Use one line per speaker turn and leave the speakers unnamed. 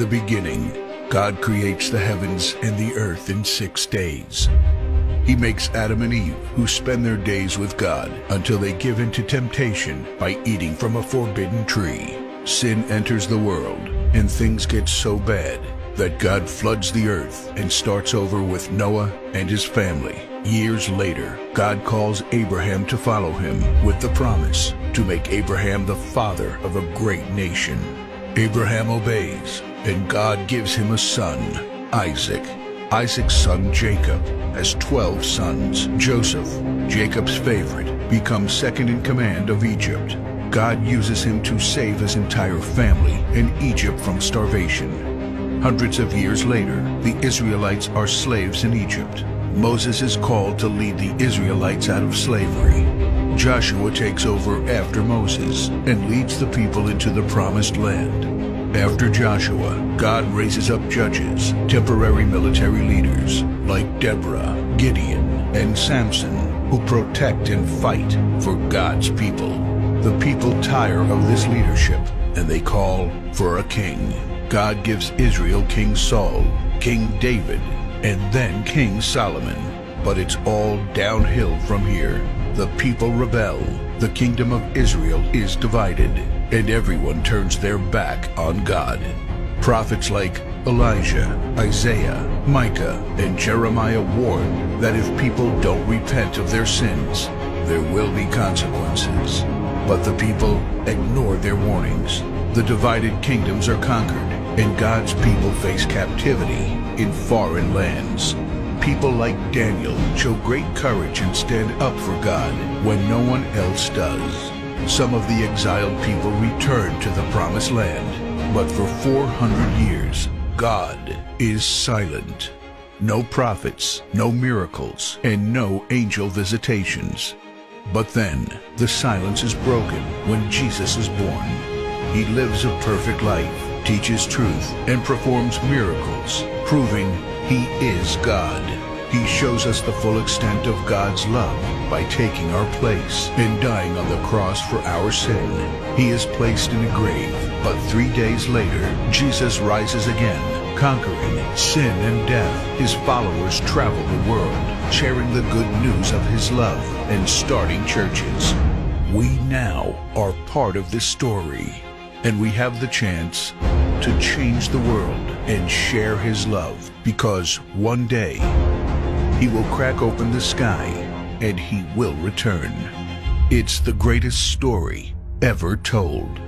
beginning, God creates the heavens and the earth in 6 days. He makes Adam and Eve, who spend their days with God until they give in to temptation by eating from a forbidden tree. Sin enters the world, and things get so bad that God floods the earth and starts over with Noah and his family. Years later, God calls Abraham to follow him with the promise to make Abraham the father of a great nation. Abraham obeys, and God gives him a son, Isaac. Isaac's son Jacob has 12 sons. Joseph, Jacob's favorite, becomes second in command of Egypt. God uses him to save his entire family and Egypt from starvation. Hundreds of years later, the Israelites are slaves in Egypt. Moses is called to lead the Israelites out of slavery. Joshua takes over after Moses and leads the people into the promised land. After Joshua, God raises up judges, temporary military leaders like Deborah, Gideon, and Samson, who protect and fight for God's people. The people tire of this leadership, and they call for a king. God gives Israel King Saul, King David, and then King Solomon. But it's all downhill from here. The people rebel. The kingdom of Israel is divided, and everyone turns their back on God. Prophets like Elijah, Isaiah, Micah, and Jeremiah warn that if people don't repent of their sins, there will be consequences. But the people ignore their warnings. The divided kingdoms are conquered, and God's people face captivity in foreign lands. People like Daniel show great courage and stand up for God when no one else does. Some of the exiled people return to the promised land, but for 400 years, God is silent. No prophets, no miracles, and no angel visitations. But then, the silence is broken when Jesus is born. He lives a perfect life, teaches truth, and performs miracles, proving He is God. He shows us the full extent of God's love by taking our place and dying on the cross for our sin. He is placed in a grave, but 3 days later, Jesus rises again, conquering sin and death. His followers travel the world, sharing the good news of His love and starting churches. We now are part of this story, and we have the chance to change the world and share His love, because one day He will crack open the sky and He will return. It's the greatest story ever told.